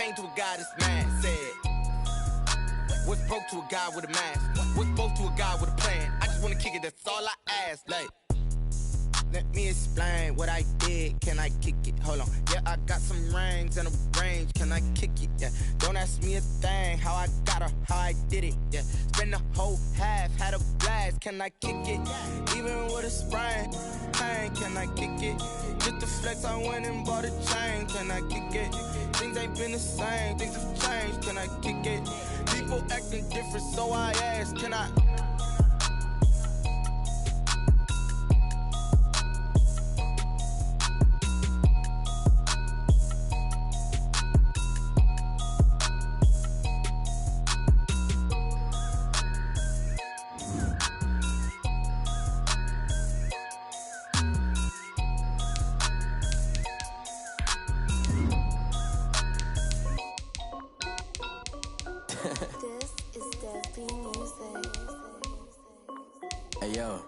pain to a guy that's mad. Said, what's broke to a guy with a mask? What's broke to a guy with a plan? I just wanna kick it, that's all I ask. Like, let me explain what I did. Can I kick it? Hold on. Yeah, I got some rings and a range. Can I kick it? Yeah. Don't ask me a thing. How I got her, how I did it. Yeah. Spend the whole half, had a blast. Can I kick it? Even with a sprain. Pain, can I kick it? Just the flex, I went and bought a chain. Can I kick it? Things ain't been the same. Things have changed. Can I kick it? People acting different, so I ask. Can I? Hey yo,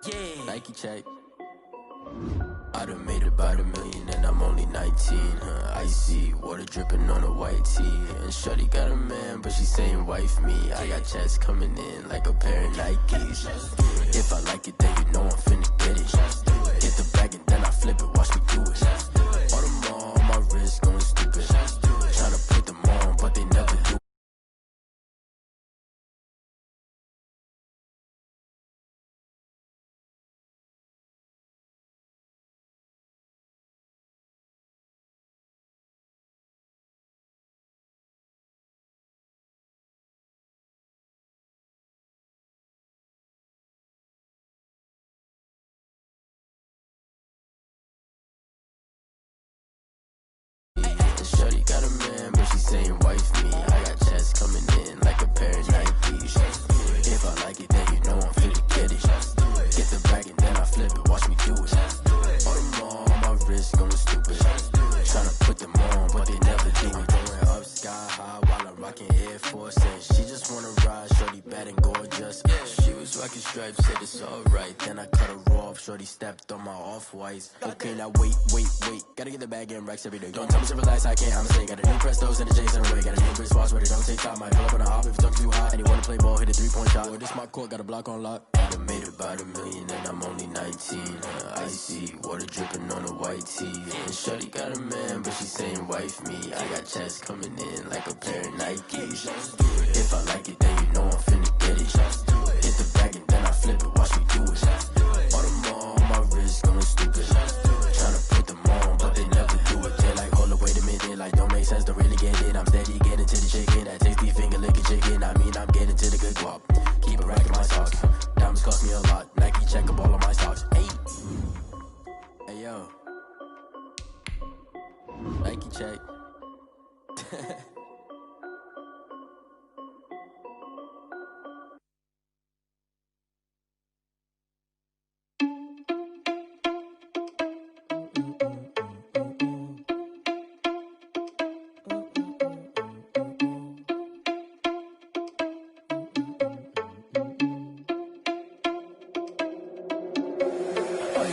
yeah. Nike check. I done made about $1 million and I'm only 19. Icy water dripping on a white tee. And shorty got a man, but she saying wife me. I got checks coming in like a pair of Nikes. If I like it, then you know I'm finna get it. Hit the bag and then I flip it, watch me do it. All them on my wrist going stupid. Tryna put them on, but they never do. Shorty got a man, but she saying wife me. I got checks coming in like a pair of Nikes. If I like it, then you know I'm finna get it. Get the bag and then I flip it, watch me do it. All them on my wrist going stupid. Tryna put them on, but they never do it. Going up sky high while I'm rocking Air Force. And she just wanna ride, shorty bad and gorgeous. She was rocking stripes, said it's alright. Then I cut her off, shorty stepped on my off-whites. Okay, now wait. Gotta get the bag and racks every day. Don't tell me to relax, I can't, I'ma say. Got a new Prestos and a J's in a way. Got a new Chris Foss, but it don't take time. Might pull up on a hop if it talks too hot. And you wanna play ball, hit a 3-point shot. Or this my court, got a block on lock. I done made about $1 million and I'm only 19. Icy water dripping on a white tee. And shorty got a man, but she saying wife me. I got checks coming in like a pair of Nikes. If I like it, then you know I'm finna get it. Hit the bag and then I flip it, watch me do it. All them on my wrist going stupid. Tryna put them on, but they never do it. They like, hold up, wait a minute, like don't make sense, don't really get it. I'm steady getting to the chicken, that tasty finger licking chicken. I mean, I'm getting to the good guap. Keep a rack in my socks. Diamonds cost me a lot. Nike check up all of my stocks. Hey yo, Nike check.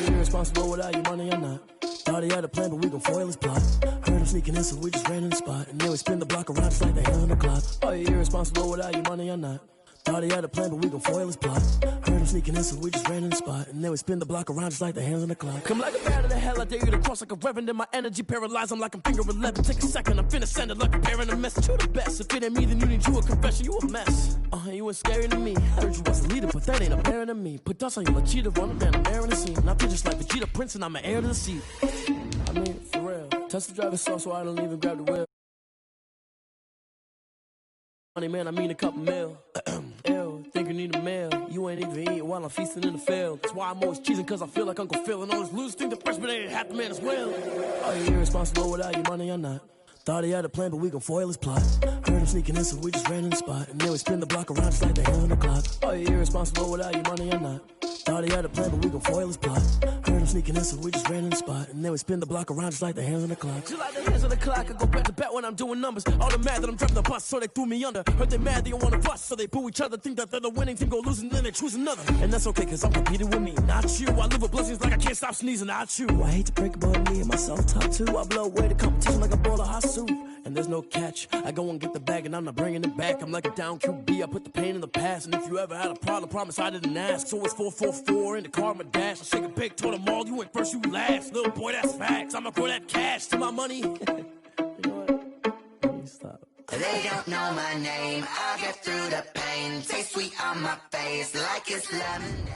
Irresponsible without your money or not. Thought he had a plan, but we gon' foil his plot. Heard him sneaking in, so we just ran in the spot. And then we spin the block around just like the hand on the clock. Are you irresponsible without your money or not? Thought he had a plan, but we gon' foil his plot. Heard him sneaking in, so we just ran in the spot. And then we spin the block around just like the hands on the clock. Come like a bat of the hell, I dare you to cross like a reverend. And my energy paralyzed, I'm like I'm finger 11. Take a second, I'm finna send it like a bearing a message. You the best, if it ain't me, then you need you a confession. You a mess, you ain't scary to me. Heard you was the leader, but that ain't apparent to me. Put dust on you like cheetah, run a man, I'm airing the scene. And I feel just like Vegeta Prince, and I'm an heir to the seat. I mean, for real. Touch the driver's sauce, so I don't even grab the wheel. Money, man, I mean a couple mil. Ew, think you need a meal. You ain't even eating while I'm feasting in the field. That's why I'm always cheesing, cause I feel like Uncle Phil. And all this loose think the freshman ain't half the man as well. Are you irresponsible without your money or not? Thought he had a plan, but we gon' foil his plot. Heard him sneaking in, so we just ran in the spot. And then we spin the block around just like the hand on the clock. Are you irresponsible without your money or not? Thought he had a plan, but we gon' foil his plot. Heard him sneaking in, so we just ran in the spot. And then we spin the block around just like the hands on the clock. Just like the hands on the clock, I go back to back when I'm doing numbers. All the mad that I'm driving the bus, so they threw me under. Heard they mad, they don't wanna bust, so they boo each other. Think that they're the winning team, go losing, then they choose another. And that's okay, cause I'm competing with me, not you. I live with blessings like I can't stop sneezing, not you. I hate to break it, but me and myself top two. I blow away the competition like a ball of hot soup. soup, and there's no catch. I go and get the bag, and I'm not bringing it back. I'm like a down QB, I put the pain in the past. And if you ever had a problem, promise I didn't ask. So it's 444 in the car, my dash. I shake a big, told them all, you went first, you last. Little boy, that's facts. I'ma throw that cash to my money. You know what? Let me stop. They don't know my name. I'll get through the pain. Taste sweet on my face like it's lemonade.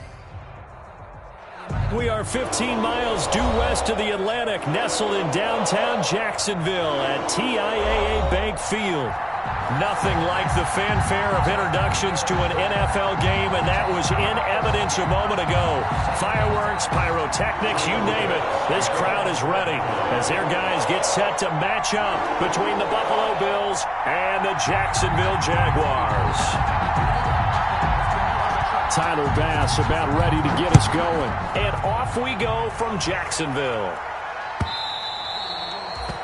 We are 15 miles due west of the Atlantic, nestled in downtown Jacksonville at TIAA Bank Field. Nothing like the fanfare of introductions to an NFL game, and that was in evidence a moment ago. Fireworks, pyrotechnics, you name it. This crowd is ready as their guys get set to match up between the Buffalo Bills and the Jacksonville Jaguars. Tyler Bass about ready to get us going. And off we go from Jacksonville.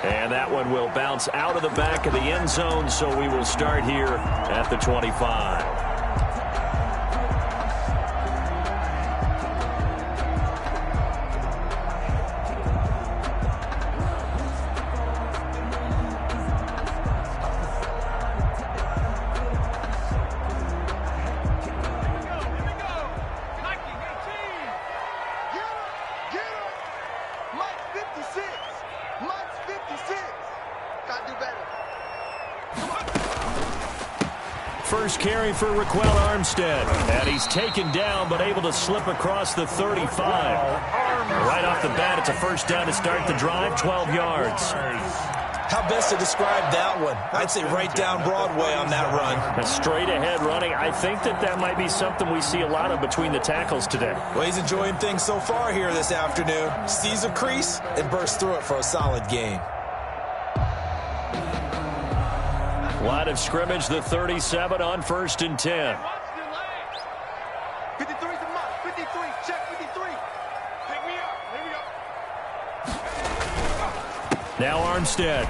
And that one will bounce out of the back of the end zone, so we will start here at the 25. First carry for Raquel Armstead. And he's taken down, but able to slip across the 35. Right off the bat, it's a first down to start the drive, 12 yards. How best to describe that one? I'd say right down Broadway on that run. Straight ahead running. I think that might be something we see a lot of between the tackles today. Well, he's enjoying things so far here this afternoon. Sees a crease and bursts through it for a solid gain. Line of scrimmage, the 37 on 1st and 10. 53's a must. 53, check 53. Pick me up. Here we go. Now Armstead.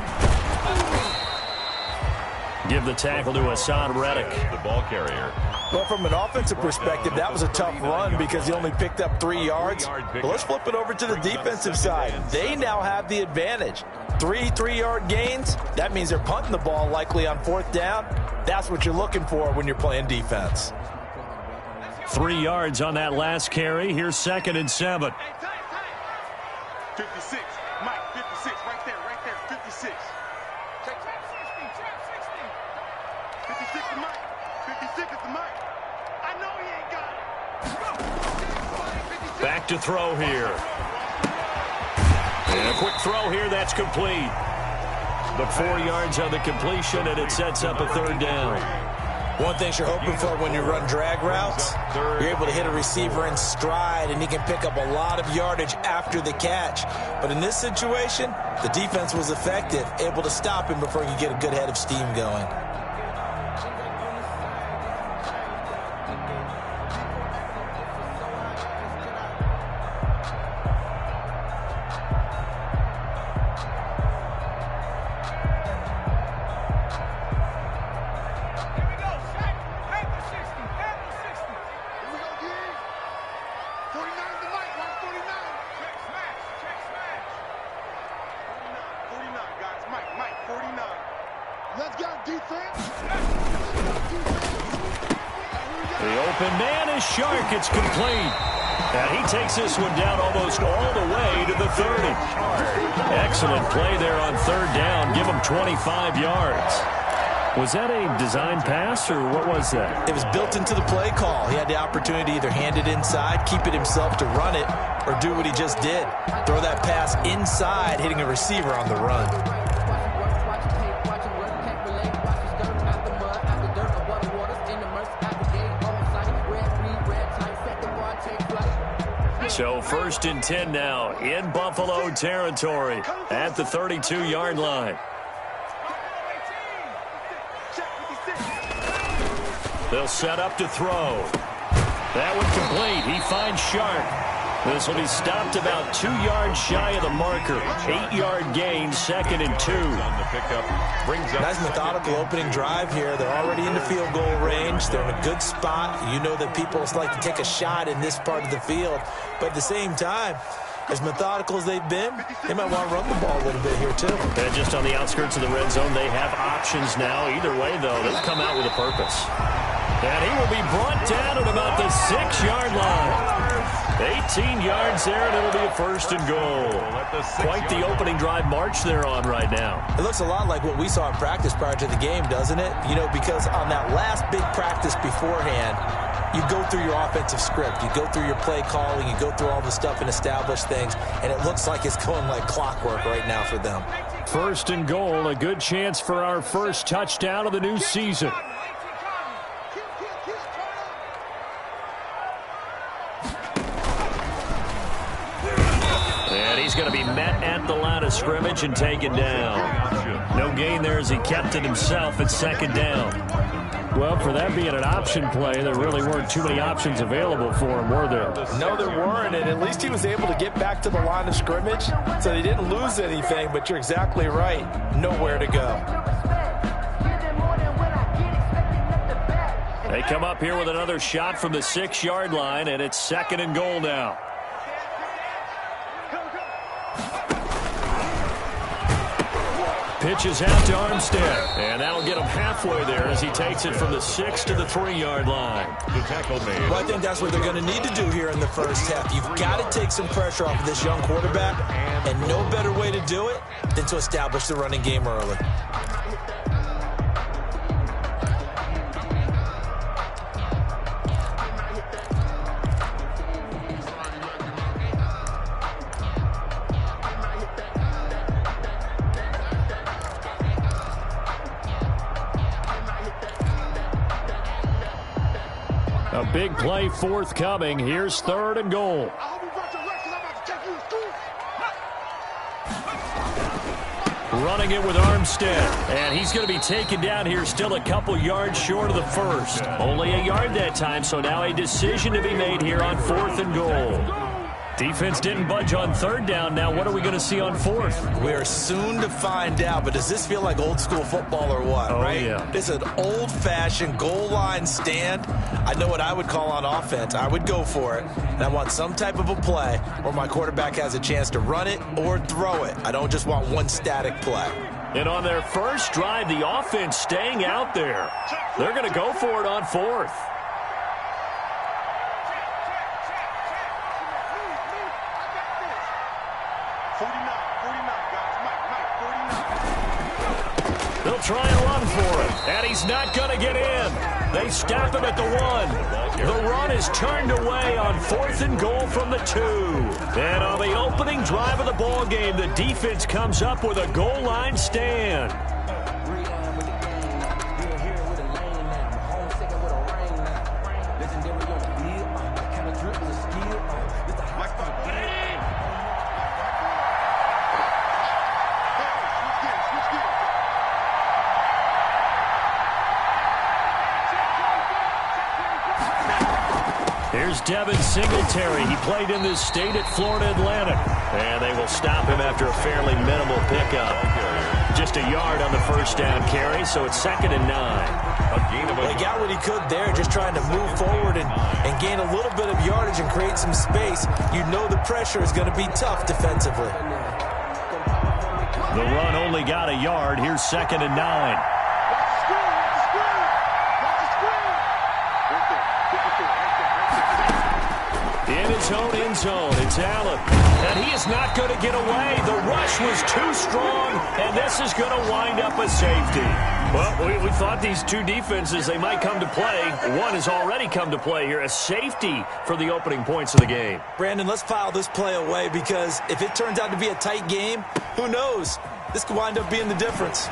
Give the tackle to Hassan Reddick. The ball carrier. Well, from an offensive perspective, that was a tough run because he only picked up 3 yards. But let's flip it over to the defensive side. They now have the advantage. 3 3-yard gains, that means they're punting the ball likely on 4th down. That's what you're looking for when you're playing defense. 3 yards on that last carry. Here's 2nd and 7. 56. Mike, 56. Right there. 56. Check 60. 56 to Mike. 56 is to Mike. I know he ain't got it. Back to throw here. And a quick throw here, that's complete. But 4 yards on the completion, and it sets up a 3rd down. One thing you're hoping for when you run drag routes, you're able to hit a receiver in stride, and he can pick up a lot of yardage after the catch. But in this situation, the defense was effective, able to stop him before he could get a good head of steam going. It's complete. And he takes this one down almost all the way to the 30. Excellent play there on 3rd down. Give him 25 yards. Was that a design pass, or what was that? It was built into the play call. He had the opportunity to either hand it inside, keep it himself to run it, or do what he just did. Throw that pass inside, hitting a receiver on the run. So 1st and 10 now in Buffalo territory at the 32-yard line. They'll set up to throw. That one complete. He finds Sharp. This will be stopped about 2 yards shy of the marker. 8-yard gain, 2nd and 2. Nice methodical opening drive here. They're already in the field goal range. They're in a good spot. You know that people like to take a shot in this part of the field. But at the same time, as methodical as they've been, they might want to run the ball a little bit here too. And just on the outskirts of the red zone, they have options now. Either way, though, they'll come out with a purpose. And he will be brought down at about the 6-yard line. 18 yards there, and it'll be a first and goal. Quite the opening drive march they're on right now. It looks a lot like what we saw in practice prior to the game, doesn't it? You know, because on that last big practice beforehand, you go through your offensive script. You go through your play calling. You go through all the stuff and establish things, and it looks like it's going like clockwork right now for them. First and goal, a good chance for our first touchdown of the new season. And he's going to be met at the line of scrimmage and taken down. No gain there as he kept it himself at second down. Well, for that being an option play, there really weren't too many options available for him, were there? No, there weren't, and at least he was able to get back to the line of scrimmage, so they didn't lose anything, but you're exactly right. Nowhere to go. They come up here with another shot from the 6-yard line, and it's second and goal now. Pitches out to Armstead, and that'll get him halfway there as he takes it from the 6 to the 3-yard line. The tackle made. Well, I think that's what they're going to need to do here in the first half. You've got to take some pressure off of this young quarterback, and no better way to do it than to establish the running game early. A big play forthcoming. Here's third and goal. Running it with Armstead. And he's going to be taken down here still a couple yards short of the first. Only a yard that time, so now a decision to be made here on fourth and goal. Defense didn't budge on third down. Now what are we going to see on fourth? We are soon to find out, but does this feel like old school football or what, right? Yeah. It's an old-fashioned goal line stand. I know what I would call on offense. I would go for it, and I want some type of a play where my quarterback has a chance to run it or throw it. I don't just want one static play. And on their first drive, the offense staying out there. They're going to go for it on fourth. They'll try and run for it, and he's not going to get in. They stop him at the 1. The run is turned away on fourth and goal from the 2. And on the opening drive of the ball game, the defense comes up with a goal line stand. Here's Devin Singletary. He played in this state at Florida Atlantic. And they will stop him after a fairly minimal pickup. Just a yard on the first down carry, so it's second and 9. Well, he got what he could there, just trying to move forward and gain a little bit of yardage and create some space. You know the pressure is going to be tough defensively. The run only got a yard. Here's second and 9. In his own end zone, it's Allen. And he is not going to get away. The rush was too strong, and this is going to wind up a safety. Well, we thought these two defenses, they might come to play. One has already come to play here, a safety for the opening points of the game. Brandon, let's file this play away because if it turns out to be a tight game, who knows? This could wind up being the difference.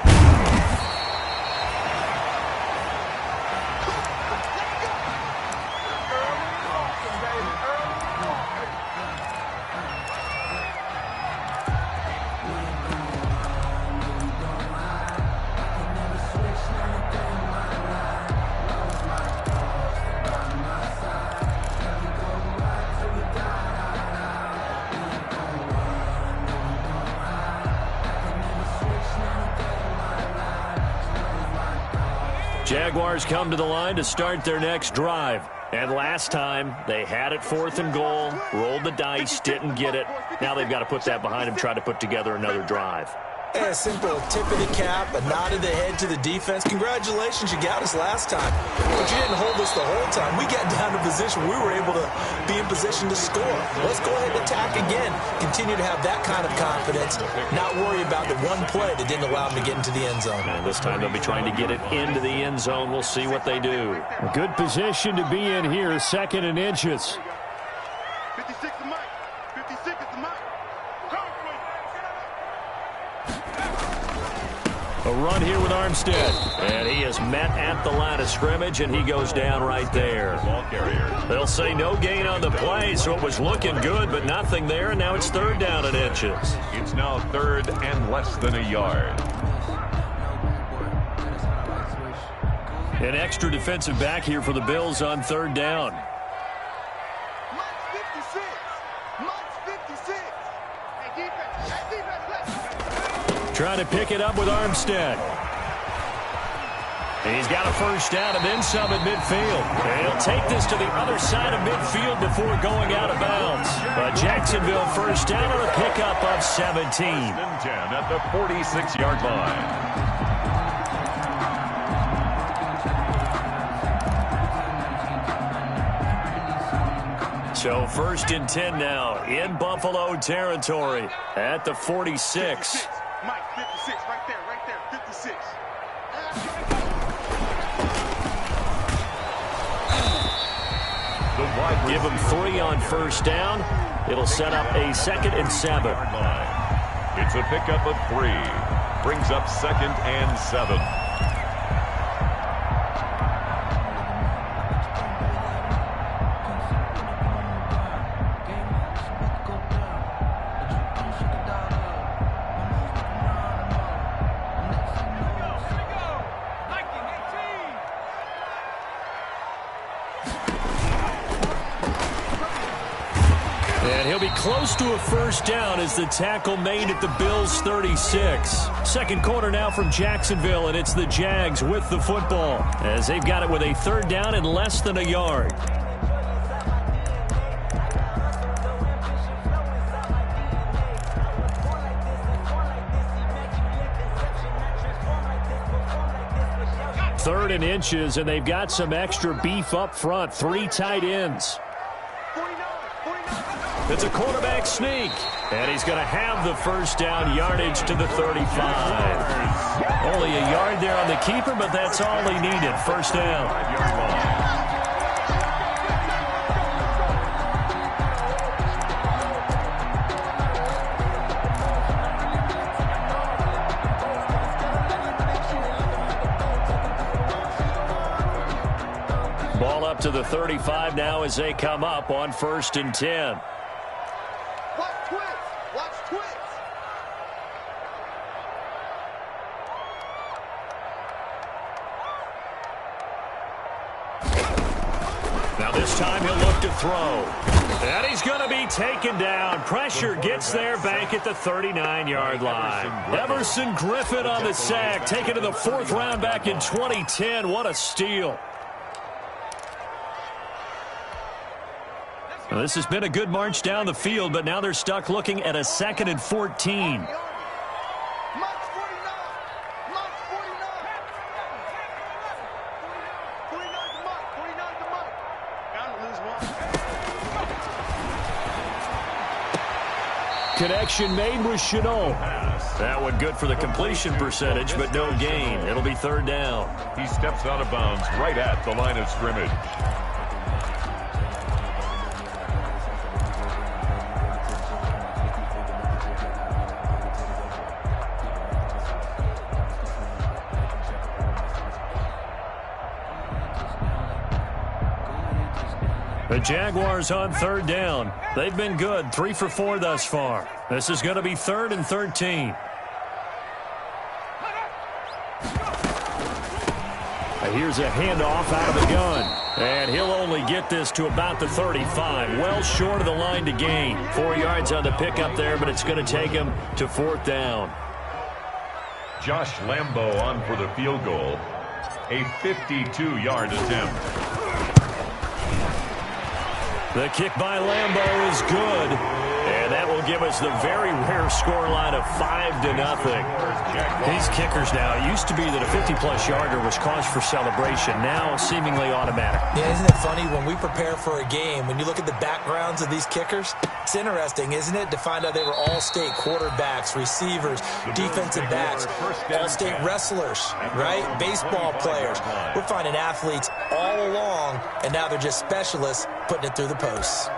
Jaguars come to the line to start their next drive. And last time, they had it 4th and goal, rolled the dice, didn't get it. Now they've got to put that behind them, try to put together another drive. A simple tip of the cap, a nod of the head to the defense. Congratulations, you got us last time. But you didn't hold us the whole time. We got down to position. We were able to be in position to score. Let's go ahead and attack again. Continue to have that kind of confidence. Not worry about the one play that didn't allow them to get into the end zone. And this time they'll be trying to get it into the end zone. We'll see what they do. A good position to be in here, 2nd and inches. 56 is Mike. 56 is Mike. A run here with Armstead. And he is met at the line of scrimmage, and he goes down right there. They'll say no gain on the play, so it was looking good, but nothing there, and now it's 3rd down and inches. It's now 3rd and less than a yard. An extra defensive back here for the Bills on 3rd down. Mike's 56. Mike's 56. Hey, defense. Hey, defense. Trying to pick it up with Armstead. He's got a 1st down and then some at midfield. He'll take this to the other side of midfield before going out of bounds. But Jacksonville 1st down on a pickup of 17. 10 at the 46-yard line. So 1st and 10 now in Buffalo territory at the 46. Mike, 56, right there, 56. Give him 3 on 1st down. It'll set up a 2nd and 7. It's a pickup of 3. Brings up 2nd and 7. And he'll be close to a 1st down as the tackle made at the Bills' 36. 2nd quarter now from Jacksonville, and it's the Jags with the football as they've got it with a 3rd down and less than a yard. Third and inches, and they've got some extra beef up front. 3 tight ends. It's a quarterback sneak, and he's going to have the 1st down, yardage to the 35. Only a yard there on the keeper, but that's all he needed. 1st down. Ball up to the 35 now as they come up on 1st and 10. Watch twist. Watch twist. Now this time he'll look to throw. And he's going to be taken down. Pressure gets there back at the 39-yard line. Everson Griffin on the sack, taken to the 4th round back in 2010. What a steal. Well, this has been a good march down the field, but now they're stuck looking at a 2nd and 14. Mike's 49. Mike's 49. 49 to Mike. 49 to Mike. Bound to lose one. Connection made with Shenault. That one good for the completion percentage, but no gain. It'll be 3rd down. He steps out of bounds right at the line of scrimmage. The Jaguars on 3rd down. They've been good, 3 for 4 thus far. This is going to be 3rd and 13. Here's a handoff out of the gun. And he'll only get this to about the 35. Well short of the line to gain. 4 yards on the pickup there, but it's going to take him to 4th down. Josh Lambo on for the field goal. A 52-yard attempt. The kick by Lambeau is good. And that will give us the very rare scoreline of 5-0. These kickers now, it used to be that a 50-plus yarder was cause for celebration. Now, seemingly automatic. Yeah, isn't it funny when we prepare for a game, when you look at the backgrounds of these kickers, it's interesting, isn't it, to find out they were all-state quarterbacks, receivers, defensive backs, all-state wrestlers, right? Baseball players. We're finding athletes all along, and now they're just specialists putting it through the posts.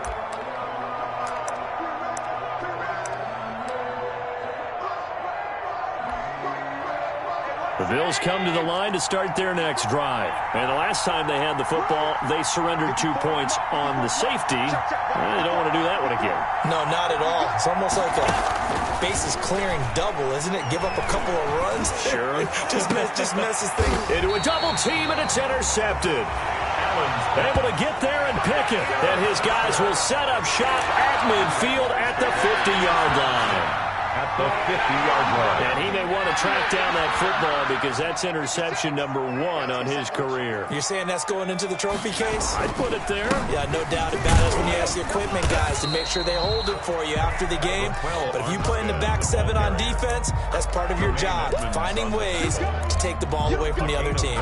The Bills come to the line to start their next drive. And the last time they had the football, they surrendered 2 points on the safety. They don't want to do that one again. No, not at all. It's almost like a bases clearing double, isn't it? Give up a couple of runs. Sure. just messes things. Into a double team, and it's intercepted. Allen's able to get there and pick it. And his guys will set up shop at midfield at the 50-yard line. At the 50-yard line. And he may want to track down that football because that's interception number 1 on his career. You're saying that's going into the trophy case? I'd put it there. Yeah, no doubt about it. That's when you ask the equipment guys to make sure they hold it for you after the game. But if you play in the back 7 on defense, that's part of your job, finding ways to take the ball away from the other team.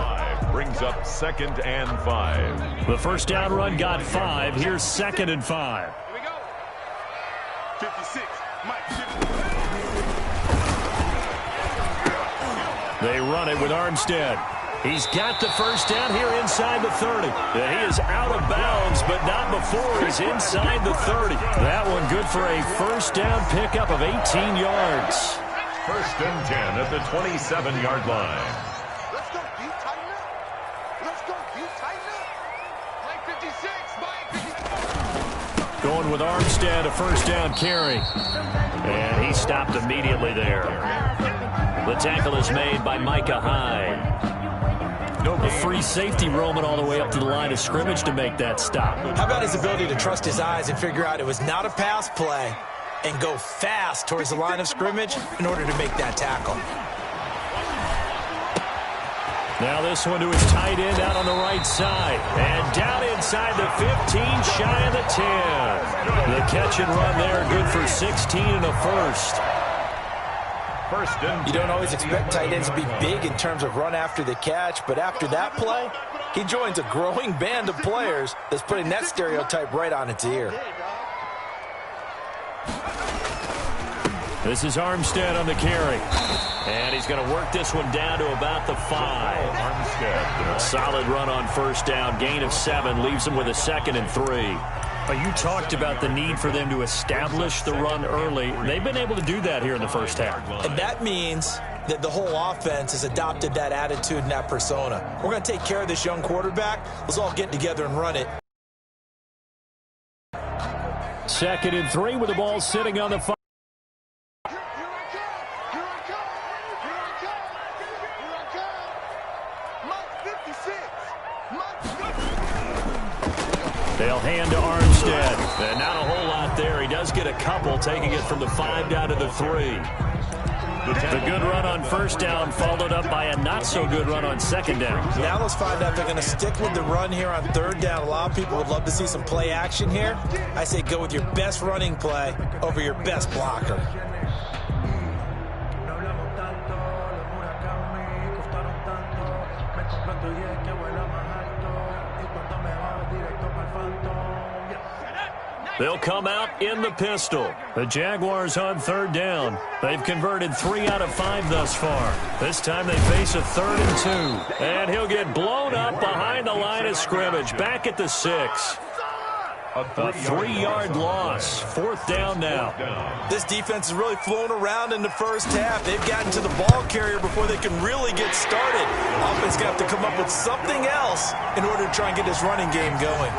Brings up 2nd and 5. The first down run got 5. Here's 2nd and 5. Here we go. 56. Mike. They run it with Armstead. He's got the first down here inside the 30. And he is out of bounds, but not before he's inside the 30. That one good for a first down pickup of 18 yards. 1st and 10 at the 27-yard line. Let's go, D. Tighten up. Let's go, D. Tighten up. Mike 56. Mike 56. Going with Armstead, a first down carry. And he stopped immediately there. The tackle is made by Micah Hyde. A free safety roaming all the way up to the line of scrimmage to make that stop. How about his ability to trust his eyes and figure out it was not a pass play and go fast towards the line of scrimmage in order to make that tackle? Now this one to his tight end out on the right side. And down inside the 15, shy of the 10. The catch and run there, good for 16 and a first. You don't always expect tight ends to be big in terms of run after the catch, but after that play, he joins a growing band of players that's putting that stereotype right on its ear. This is Armstead on the carry. And he's going to work this one down to about the 5. Armstead. Solid run on first down. Gain of 7 leaves him with a 2nd and 3. You talked about the need for them to establish the run early. They've been able to do that here in the first half. And that means that the whole offense has adopted that attitude and that persona. We're going to take care of this young quarterback. Let's all get together and run it. 2nd and 3 with the ball sitting on the 5. They'll hand to Armstead. And not a whole lot there. He does get a couple, taking it from the 5 down to the 3. The good run on first down followed up by a not-so-good run on second down. Now let's find out if they're going to stick with the run here on third down. A lot of people would love to see some play action here. I say go with your best running play over your best blocker. They'll come out in the pistol. The Jaguars on third down. They've converted 3 out of 5 thus far. This time they face a 3rd and 2. And he'll get blown up behind the line of scrimmage. Back at the 6. A 3-yard loss. 4th down now. This defense has really flown around in the first half. They've gotten to the ball carrier before they can really get started. Offense got to come up with something else in order to try and get this running game going.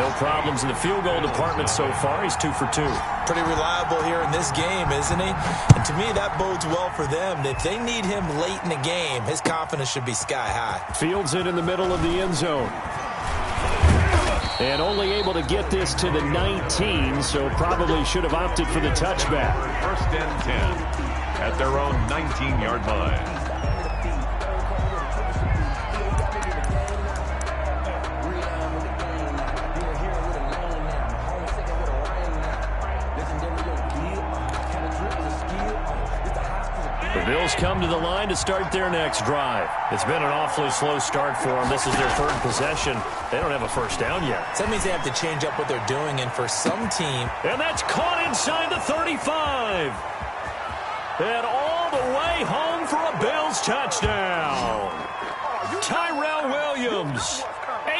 No problems in the field goal department so far. He's 2 for 2. Pretty reliable here in this game, isn't he? And to me, that bodes well for them. If they need him late in the game, his confidence should be sky high. Fields it in the middle of the end zone. And only able to get this to the 19, so probably should have opted for the touchback. 1st and 10 at their own 19-yard line. Bills come to the line to start their next drive. It's been an awfully slow start for them. This is their third possession. They don't have a first down yet. So that means they have to change up what they're doing, and for some team... And that's caught inside the 35. And all the way home for a Bills touchdown. Tyrell Williams,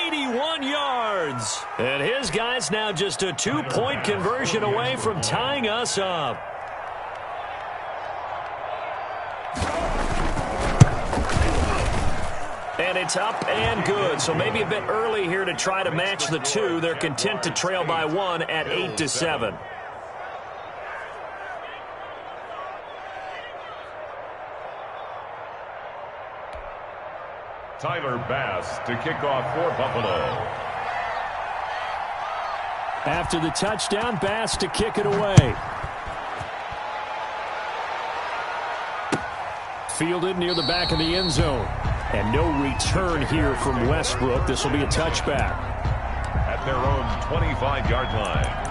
81 yards. And his guy's now just a 2-point conversion away from tying us up. And it's up and good. So maybe a bit early here to try to match the two. They're content to trail by 1 at 8-7. Tyler Bass to kick off for Buffalo. After the touchdown, Bass to kick it away. Fielded near the back of the end zone. And no return here from Westbrook. This will be a touchback. At their own 25-yard line.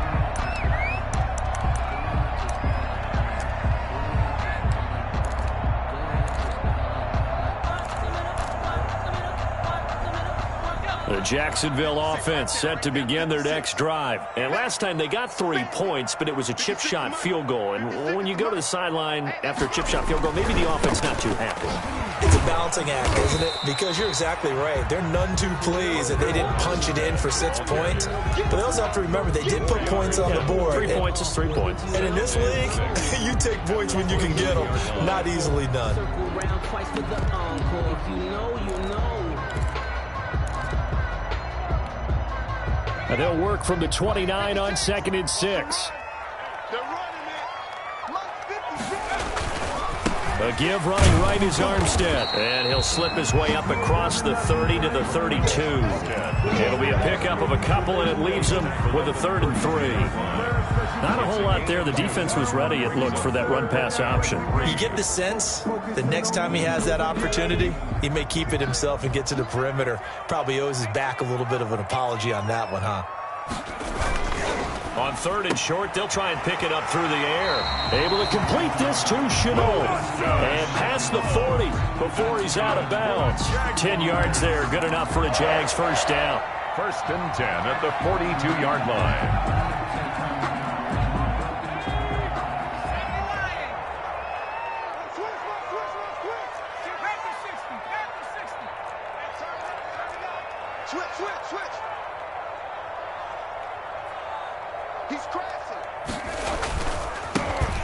The Jacksonville offense set to begin their next drive. And last time they got 3 points, but it was a chip shot field goal. And when you go to the sideline after a chip shot field goal, maybe the offense not too happy. It's a balancing act, isn't it? Because you're exactly right. They're none too pleased that they didn't punch it in for 6 points. But they also have to remember they did put points on the board. 3 points is 3 points. And in this league, you take points when you can get them. Not easily done. And they'll work from the 29 on 2nd and 6. A give running right is Armstead. And he'll slip his way up across the 30 to the 32. It'll be a pickup of a couple, and it leaves him with a 3rd and 3. Not a whole lot there. The defense was ready, it looked, for that run-pass option. You get the sense the next time he has that opportunity, he may keep it himself and get to the perimeter. Probably owes his back a little bit of an apology on that one, huh? On 3rd and short, they'll try and pick it up through the air. Able to complete this to Shenault. And past the 40 before he's out of bounds. 10 yards there, good enough for a Jags first down. 1st and 10 at the 42-yard line.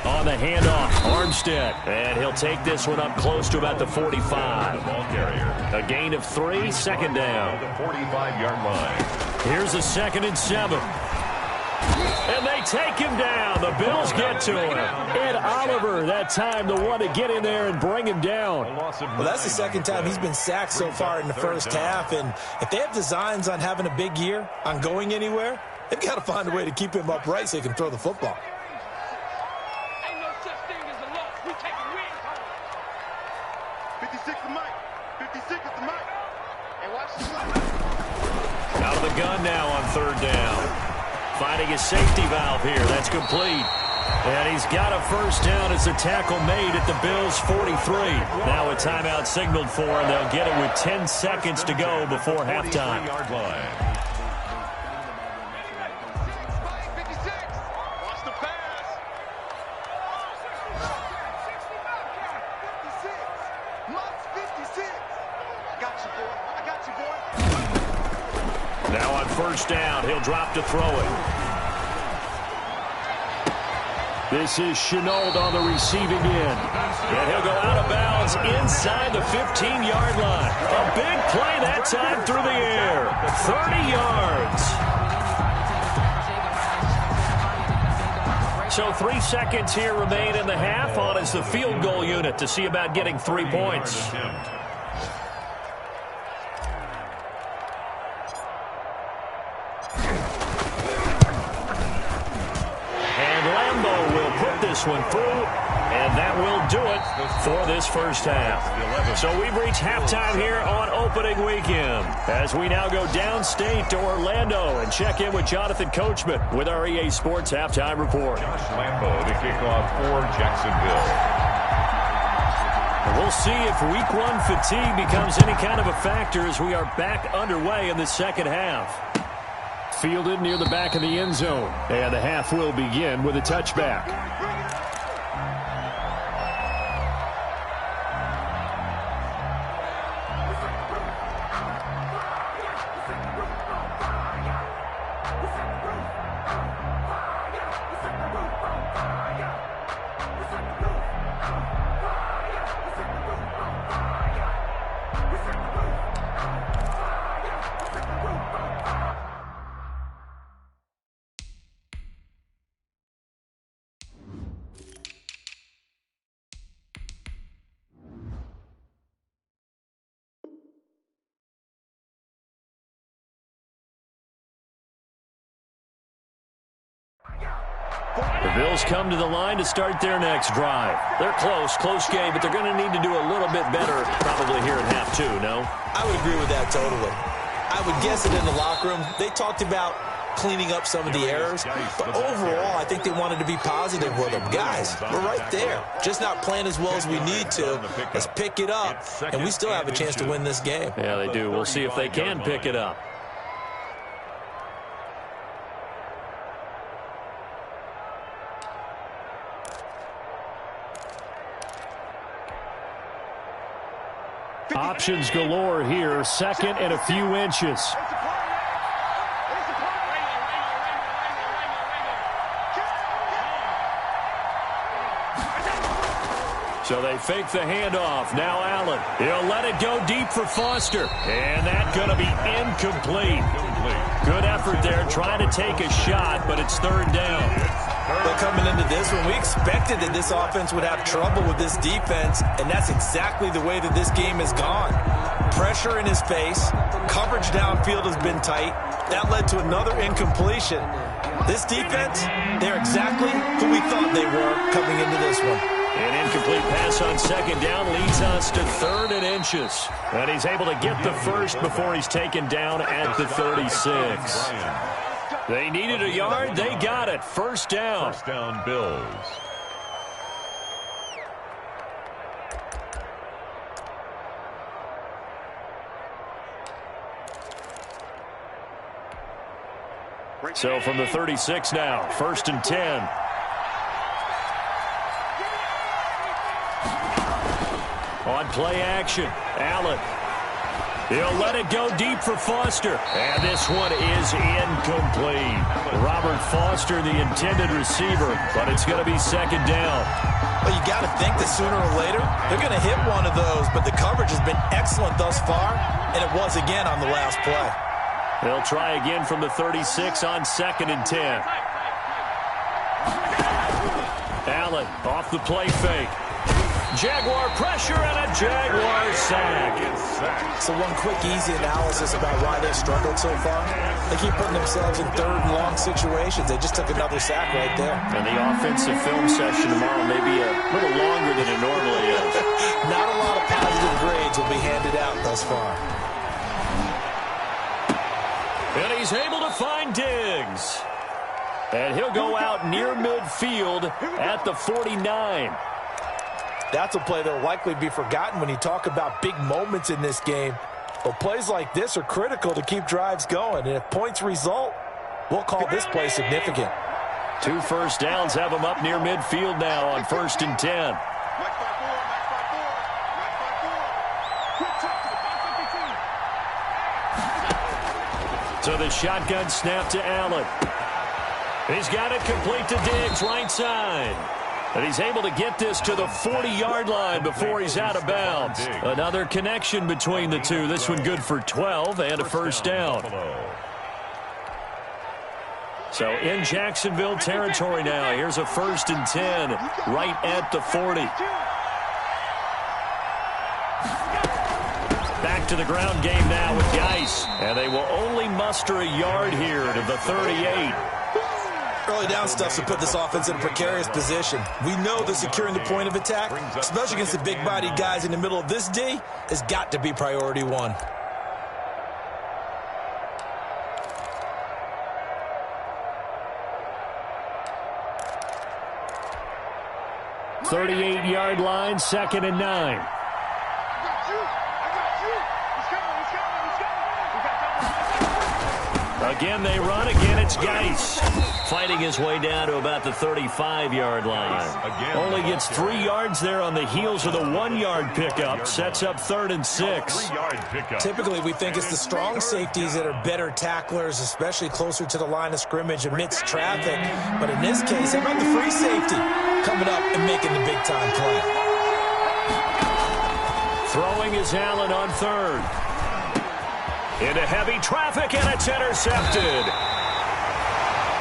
On the handoff, Armstead. And he'll take this one up close to about the 45. Ball carrier. A gain of 3, 2nd down. The 45-yard line. Here's a 2nd and 7. And they take him down. The Bills get to him. Ed Oliver, that time, the one to get in there and bring him down. Well, that's the 2nd time he's been sacked so far in the first half. And if they have designs on having a big year, on going anywhere, they've got to find a way to keep him upright so he can throw the football. Ain't no such thing as a loss. We take a win. 56 the mic. 56 is the mic. And watch the play. Out of the gun now on 3rd down. Finding his safety valve here. That's complete. And he's got a first down as the tackle made at the Bills' 43. Now a timeout signaled for, and they'll get it with 10 seconds to go before halftime. 43-yard line. Watch the pass. 56. Must 56. I got you, boy. I got you, boy. Now on first down, he'll drop to throw it. This is Shenault on the receiving end. And he'll go out of bounds inside the 15-yard line. A big play that time through the air. 30 yards. So 3 seconds here remain in the half. On is the field goal unit to see about getting 3 points. This one through, and that will do it for this first half. So we've reached halftime here on opening weekend as we now go downstate to Orlando and check in with Jonathan Coachman with our EA Sports Halftime Report. Josh Lambo to kick off for Jacksonville. And we'll see if week one fatigue becomes any kind of a factor as we are back underway in the second half. Fielded near the back of the end zone. And the half will begin with a touchback. The Bills come to the line to start their next drive. They're close game, but they're going to need to do a little bit better probably here in half two, no? I would agree with that totally. I would guess it in the locker room. They talked about cleaning up some of the errors, but overall, I think they wanted to be positive with them. Guys, we're right there. Just not playing as well as we need to. Let's pick it up, and we still have a chance to win this game. Yeah, they do. We'll see if they can pick it up. Options galore here. Second and a few inches. So they fake the handoff. Now Allen. He'll let it go deep for Foster. And that's going to be incomplete. Good effort there trying to take a shot, but it's third down. But coming into this one, we expected that this offense would have trouble with this defense, and that's exactly the way that this game has gone. Pressure in his face. Coverage downfield has been tight. That led to another incompletion. This defense, they're exactly who we thought they were coming into this one. An incomplete pass on second down leads us to third and inches. And he's able to get the first before he's taken down at the 36. They needed a yard. They got it. First down. First down, Bills. So from the 36 now, first and 10. On play action, Allen. He'll let it go deep for Foster. And this one is incomplete. Robert Foster, the intended receiver, but it's going to be second down. Well, you got to think that sooner or later, they're going to hit one of those, but the coverage has been excellent thus far, and it was again on the last play. They'll try again from the 36 on second and 10. Allen off the play fake. Jaguar pressure and a Jaguar sack. So one quick, easy analysis about why they've struggled so far. They keep putting themselves in third and long situations. They just took another sack right there. And the offensive film session tomorrow may be a little longer than it normally is. Not a lot of positive grades will be handed out thus far. And he's able to find Diggs. And he'll go out near midfield at the 49. That's a play that will likely be forgotten when you talk about big moments in this game. But plays like this are critical to keep drives going. And if points result, we'll call this play significant. 2 first downs have them up near midfield now on first and 10. So the shotgun snap to Allen. He's got it complete to Diggs, right side. And he's able to get this to the 40-yard line before he's out of bounds. Another connection between the two. This one good for 12 and a first down. So in Jacksonville territory now. Here's a first and 10 right at the 40. Back to the ground game now with Geis. And they will only muster a yard here to the 38. Early down stuff to put this offense in a precarious position. We know that securing the point of attack, especially against the big-bodied guys in the middle of this D, has got to be priority one. .38-yard line, second and 9. Again they run. Again it's Geis. Fighting his way down to about the 35-yard line. Only gets 3 yards there on the heels of the 1-yard pickup. Sets up 3rd and 6. Typically, we think it's the strong safeties that are better tacklers, especially closer to the line of scrimmage amidst traffic. But in this case, how about the free safety coming up and making the big-time play? Throwing is Allen on 3rd. Into heavy traffic, and it's intercepted.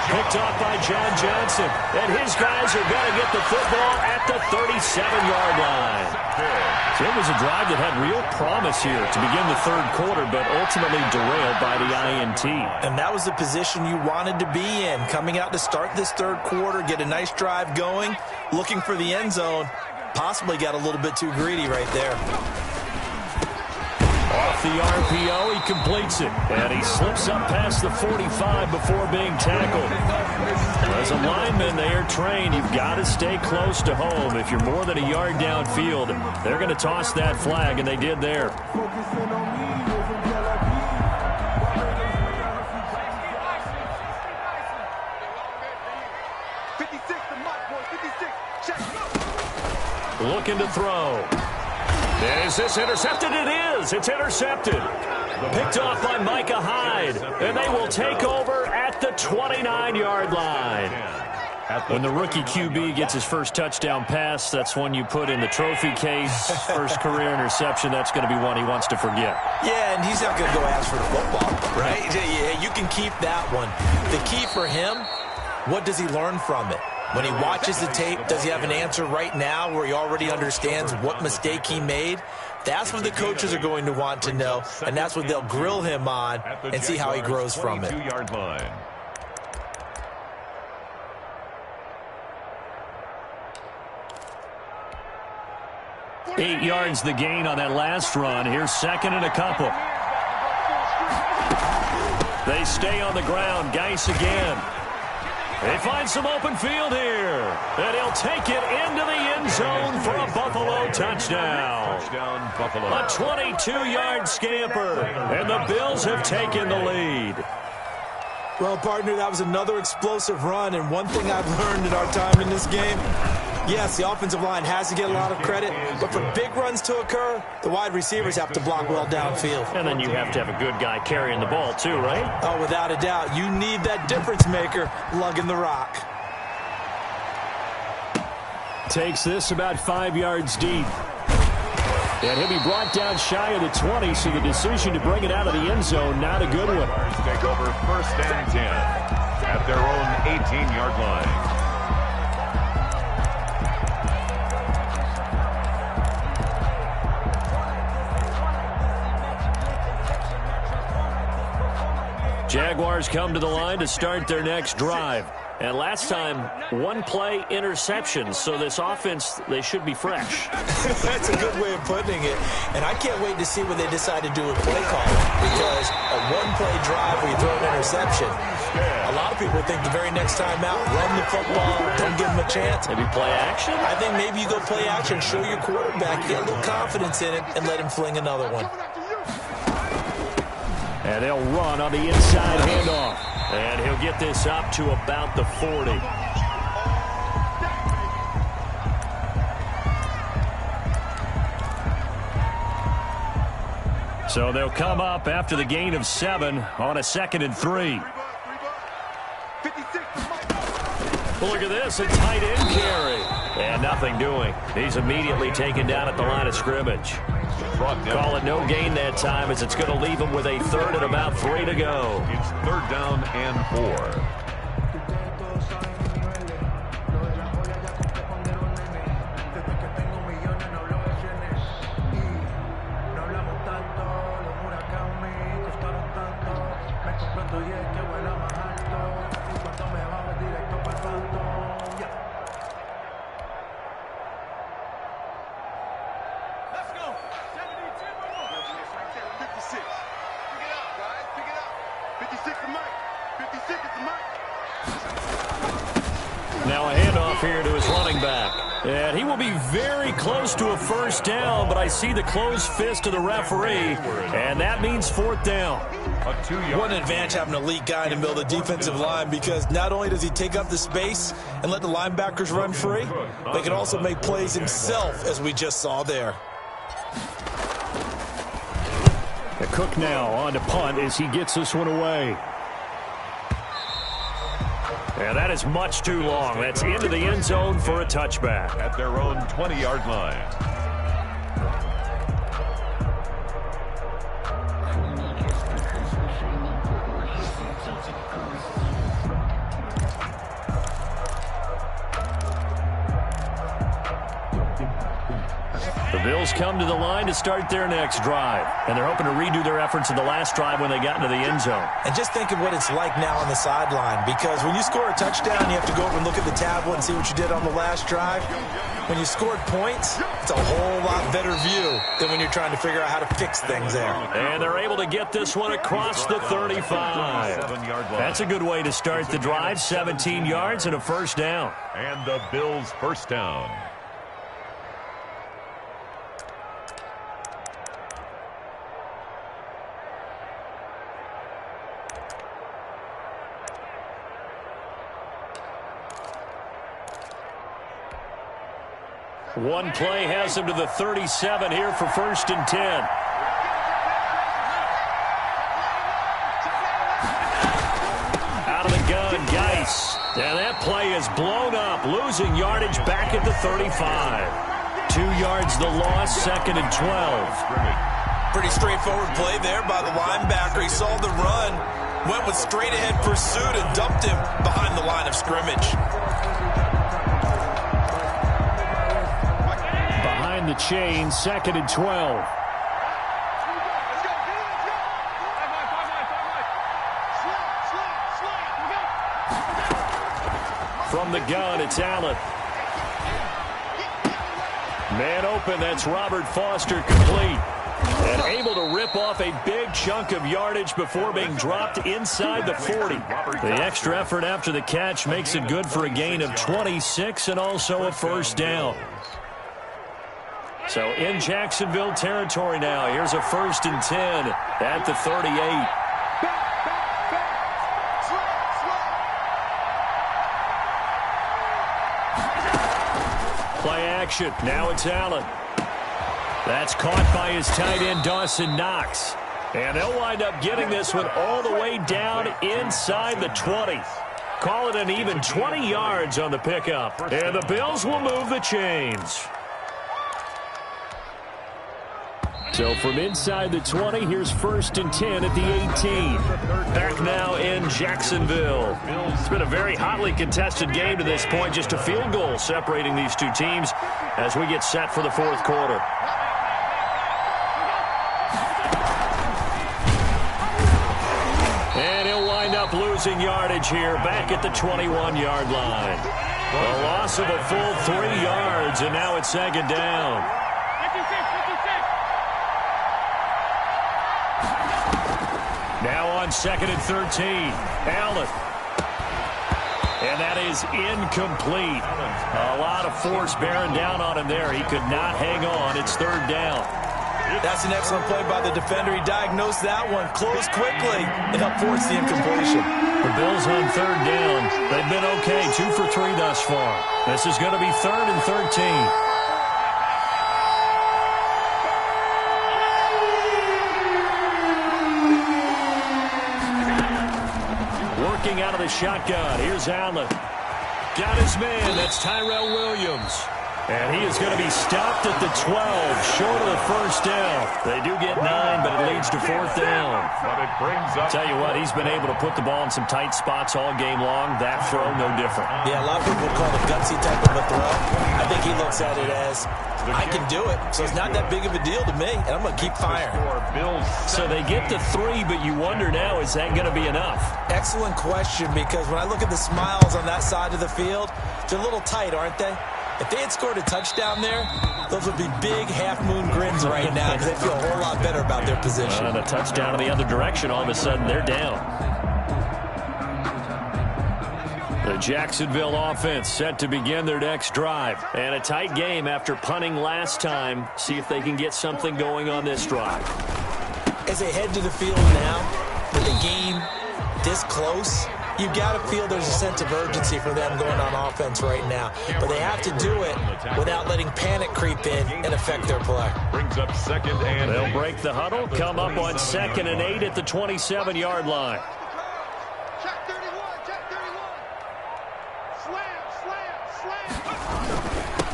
Picked off by John Johnson. And his guys are going to get the football at the 37-yard line. So it was a drive that had real promise here to begin the 3rd quarter, but ultimately derailed by the INT. And that was the position you wanted to be in. Coming out to start this 3rd quarter, get a nice drive going, looking for the end zone. Possibly got a little bit too greedy right there. Off the RPO, he completes it. And he slips up past the 45 before being tackled. As a lineman, they are trained. You've got to stay close to home. If you're more than a yard downfield, they're going to toss that flag, and they did there. Looking to throw. Is this intercepted? It is. It's intercepted. Picked off by Micah Hyde. And they will take over at the 29-yard line. When the rookie QB gets his first touchdown pass, that's one you put in the trophy case. First career interception, that's going to be one he wants to forget. Yeah, and he's not going to go ask for the football, right? Yeah, you can keep that one. The key for him, what does he learn from it? When he watches the tape, does he have an answer right now where he already understands what mistake he made? That's what the coaches are going to want to know, and that's what they'll grill him on and see how he grows from it. 22-yard line. Eight yards the gain on that last run. Here's 2nd and a couple. They stay on the ground. Geis again. They find some open field here. And he'll take it into the end zone for a Buffalo touchdown. A 22-yard scamper. And the Bills have taken the lead. Well, partner, that was another explosive run. And one thing I've learned in our time in this game, yes, the offensive line has to get a lot of credit, but for big runs to occur, the wide receivers have to block well downfield. And then you have to have a good guy carrying the ball too, right? Oh, without a doubt. You need that difference maker lugging the rock. Takes this about 5 yards deep. And he'll be brought down shy of the 20, so the decision to bring it out of the end zone, not a good one. Take over 1st and 10 at their own 18-yard line. Jaguars come to the line to start their next drive. And last time, 1-play interception. So this offense, they should be fresh. That's a good way of putting it. And I can't wait to see what they decide to do with play calling. Because a 1-play drive where you throw an interception, a lot of people think the very next time out, run the football, don't give them a chance. Maybe play action? I think maybe you go play action, show your quarterback, get a little confidence in it, and let him fling another one. And they'll run on the inside handoff. And he'll get this up to about the 40. So they'll come up after the gain of 7 on a 2nd and 3. Look at this, a tight end carry. And nothing doing. He's immediately taken down at the line of scrimmage. Call it no gain that time, as it's going to leave him with a 3rd and about 3 to go. It's 3rd down and 4. Now a handoff here to his running back. And he will be very close to a first down, but I see the closed fist of the referee, and that means fourth down. What an advantage having an elite guy in the middle of the defensive line, because not only does he take up the space and let the linebackers run free, but he can also make plays himself, as we just saw there. The Cook now on to punt as he gets this one away. And that is much too long. That's into the end zone for a touchback. At their own 20-yard line. The Bills come to the line to start their next drive, and they're hoping to redo their efforts in the last drive when they got into the end zone. And just think of what it's like now on the sideline, because when you score a touchdown, you have to go over and look at the tablet and see what you did on the last drive. When you scored points, it's a whole lot better view than when you're trying to figure out how to fix things there. And they're able to get this one across the 35. That's a good way to start the drive, 17 yards and a first down. And the Bills' first down. One play has him to the 37 here for first and 10. Out of the gun, Geis. And that play is blown up, losing yardage back at the 35. 2 yards the loss, second and 12. Pretty straightforward play there by the linebacker. He saw the run, went with straight-ahead pursuit, and dumped him behind the line of scrimmage. The chain, second and 12. From the gun, it's Allen. Man open, that's Robert Foster, complete. And able to rip off a big chunk of yardage before being dropped inside the 40. The extra effort after the catch makes it good for a gain of 26 and also a first down. So in Jacksonville territory now. Here's a first and 10 at the 38. Play action. Now it's Allen. That's caught by his tight end, Dawson Knox. And they'll wind up getting this one all the way down inside the 20. Call it an even 20 yards on the pickup. And the Bills will move the chains. So from inside the 20, here's first and 10 at the 18. Back now in Jacksonville. It's been a very hotly contested game to this point. Just a field goal separating these two teams as we get set for the fourth quarter. And he'll wind up losing yardage here back at the 21-yard line. A loss of a full 3 yards, and now it's second down. Now on second and 13, Allen. And that is incomplete. A lot of force bearing down on him there. He could not hang on. It's third down. That's an excellent play by the defender. He diagnosed that one, closed quickly, and helped force the incompletion. The Bills on third down. They've been okay, 2 for 3 thus far. This is going to be third and 13. Out of the shotgun. Here's Allen. Got his man. That's Tyrell Williams. And he is going to be stopped at the 12, short of the first down. They do get 9, but it leads to fourth down. But it brings up. Tell you what, he's been able to put the ball in some tight spots all game long. That throw, no different. Yeah, a lot of people call it a gutsy type of a throw. I think he looks at it as, I can do it, so it's not that big of a deal to me, and I'm going to keep firing. So they get the 3, but you wonder now, is that going to be enough? Excellent question, because when I look at the smiles on that side of the field, they're a little tight, aren't they? If they had scored a touchdown there, those would be big half-moon grins right now because they feel a whole lot better about their position. And a touchdown in the other direction, all of a sudden they're down. The Jacksonville offense set to begin their next drive. And a tight game after punting last time. See if they can get something going on this drive. As they head to the field now, with the game this close, you've got to feel there's a sense of urgency for them going on offense right now. But they have to do it without letting panic creep in and affect their play. Brings up 2nd and 8. They'll break the huddle, come up on 2nd and 8 at the 27-yard line. Check 31, check 31. Slam.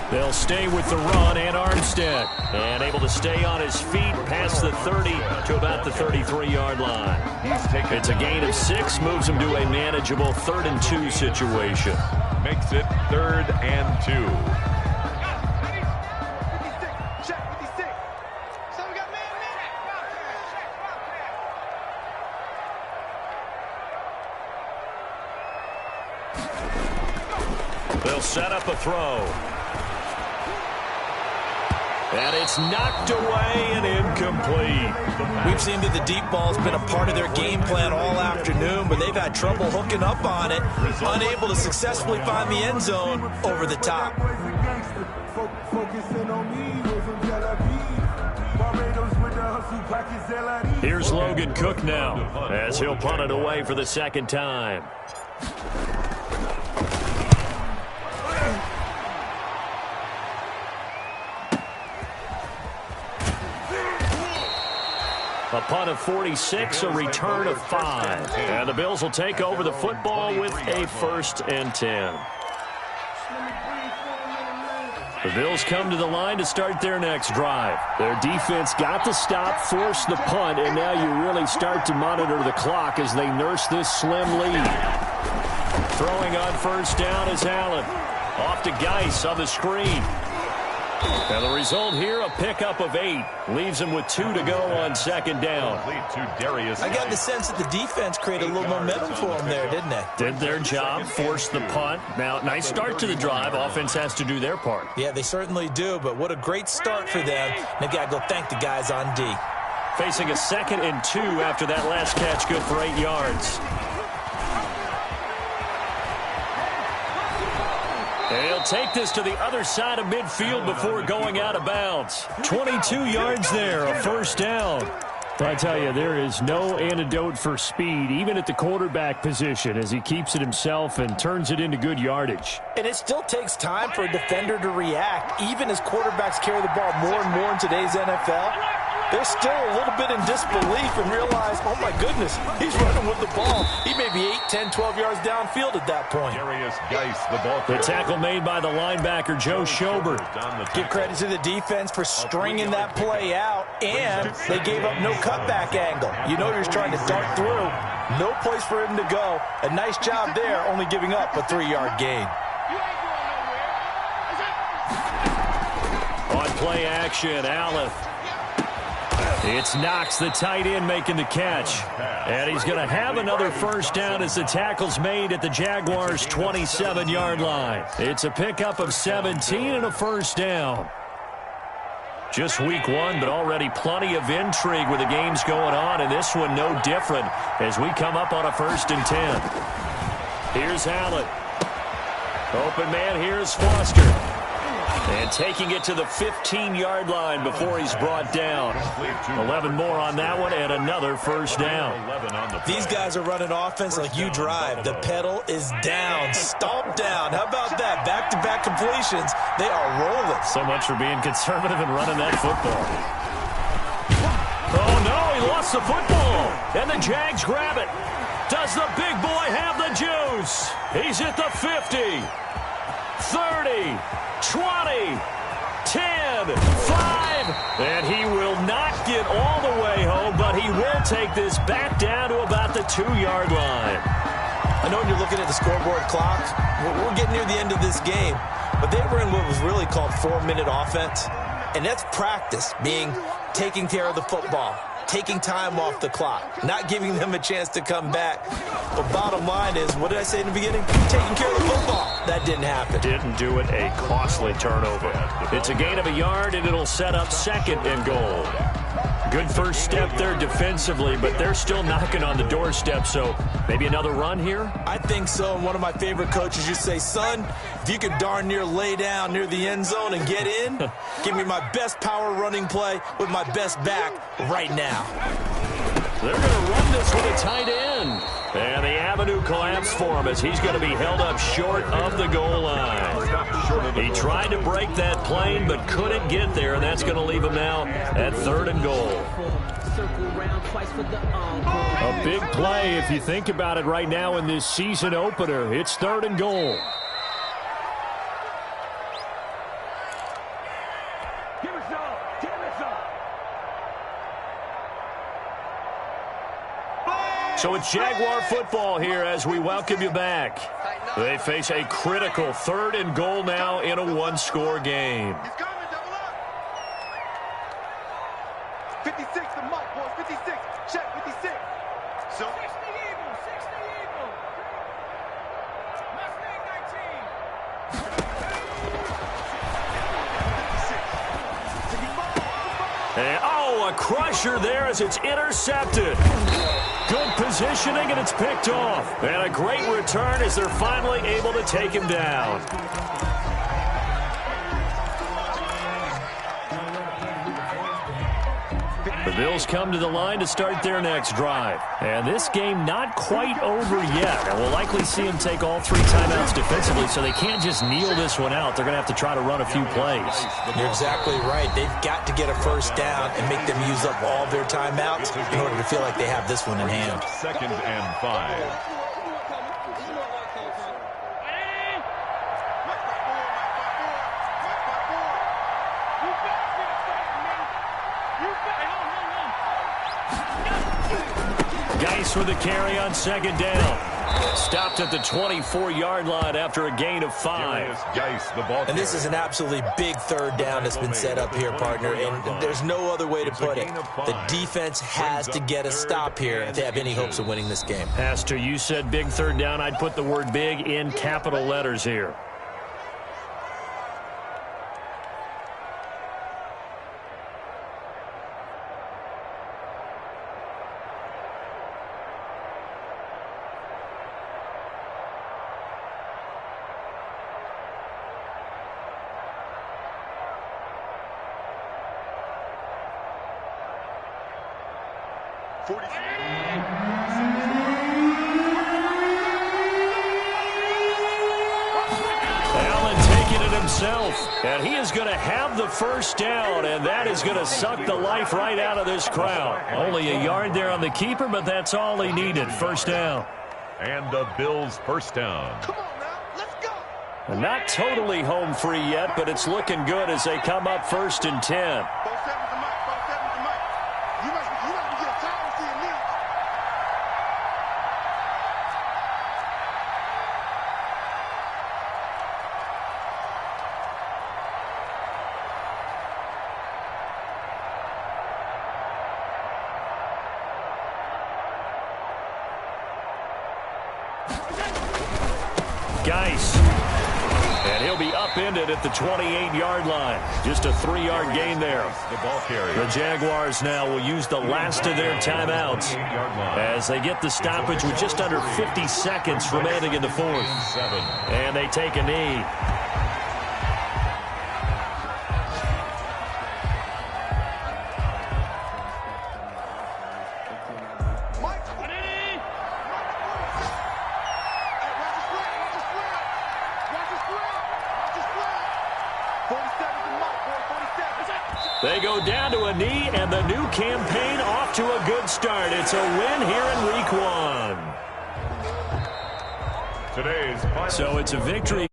They'll stay with the run, and Armstead. And able to stay on his feet past the 30 to about the 33-yard line. It's a gain of 6, moves him to a manageable 3rd and 2 situation. Makes it 3rd and 2. Check 56. So we got man. They'll set up a throw. And it's knocked away and incomplete. We've seen that the deep ball's been a part of their game plan all afternoon, but they've had trouble hooking up on it, unable to successfully find the end zone over the top. Here's Logan Cook now, as he'll punt it away for the 2nd time. A punt of 46, a return of 5. And the Bills will take over the football with a 1st and 10. The Bills come to the line to start their next drive. Their defense got the stop, forced the punt, and now you really start to monitor the clock as they nurse this slim lead. Throwing on 1st down is Allen. Off to Geis on the screen. And the result here, a pickup of 8. Leaves him with 2 to go on 2nd down. I got the sense that the defense created a little momentum for them there, didn't they? Did their job, forced the punt. Now, nice start to the drive. Offense has to do their part. Yeah, they certainly do, but what a great start for them. They've got to go thank the guys on D. Facing a 2nd and 2 after that last catch, good for 8 yards. And he'll take this to the other side of midfield before going out of bounds. 22 yards there, a 1st down. I tell you, there is no antidote for speed, even at the quarterback position, as he keeps it himself and turns it into good yardage. And it still takes time for a defender to react, even as quarterbacks carry the ball more and more in today's NFL. They're still a little bit in disbelief and realize, oh my goodness, he's running with the ball. He may be 8, 10, 12 yards downfield at that point. The tackle made by the linebacker, Joe Schobert. Give credit to the defense for stringing that play out, and they gave up no cutback angle. You know you're trying to dart through. No place for him to go. A nice job there, only giving up a 3-yard gain. On play action, Allen. It's Knox, the tight end, making the catch. And he's going to have another 1st down as the tackle's made at the Jaguars' 27-yard line. It's a pickup of 17 and a 1st down. Just week 1, but already plenty of intrigue with the games going on, and this one no different as we come up on a 1st and 10. Here's Allen. Open man, here's Foster. And taking it to the 15-yard line before he's brought down. 11 more on that one and another 1st down. These guys are running offense like you drive. The pedal is down, stomp down. How about that? Back-to-back completions. They are rolling. So much for being conservative and running that football. Oh, no, he lost the football. And the Jags grab it. Does the big boy have the juice? He's at the 50, 30, 20, 10, 5, and he will not get all the way home, but he will take this back down to about the 2-yard line. I know when you're looking at the scoreboard clock, we're getting near the end of this game, but they were in what was really called 4-minute offense, and that's practice, being taking care of the football, taking time off the clock, not giving them a chance to come back. But bottom line is, what did I say in the beginning? Taking care of the football. That didn't happen. Didn't do it, a costly turnover. It's a gain of a yard, and it'll set up 2nd and goal. Good first step there defensively, but they're still knocking on the doorstep, so maybe another run here? I think so. And one of my favorite coaches used to say, son, if you could darn near lay down near the end zone and get in, give me my best power running play with my best back right now. They're going to run this with a tight end. And the avenue collapsed for him as he's going to be held up short of the goal line. He tried to break that plane but couldn't get there, and that's going to leave him now at 3rd and goal. A big play if you think about it right now in this season opener. It's 3rd and goal. So it's Jaguar football here as we welcome you back. They face a critical 3rd and goal now in a one-score game. 56 to Mike, boys. 56. Check 56. So 60 Eagle. 60 Eagle. Mustang 19. And, oh, a crusher there as it's intercepted. Good positioning, and it's picked off. And a great return as they're finally able to take him down. The Bills come to the line to start their next drive. And this game not quite over yet. And we'll likely see them take all 3 timeouts defensively, so they can't just kneel this one out. They're going to have to try to run a few plays. You're exactly right. They've got to get a first down and make them use up all their timeouts in order to feel like they have this one in hand. 2nd and 5. Geis with the carry on 2nd down. Stopped at the 24-yard line after a gain of 5. And this is an absolutely big 3rd down that's been set up here, partner, and there's no other way to put it. The defense has to get a stop here if they have any hopes of winning this game. Pastor, you said big 3rd down. I'd put the word big in capital letters here. Allen taking it himself, and he is going to have the first down, and that is going to suck the life right out of this crowd. Only a yard there on the keeper, but that's all he needed. First down. And the Bills' first down. Come on now, let's go. And not totally home free yet, but it's looking good as they come up 1st and 10. Geis. And he'll be upended at the 28-yard line. Just a 3-yard gain there. The Jaguars now will use the last of their timeouts as they get the stoppage with just under 50 seconds remaining in the 4th. And they take a knee. They go down to a knee, and the new campaign off to a good start. It's a win here in Week 1. So it's a victory.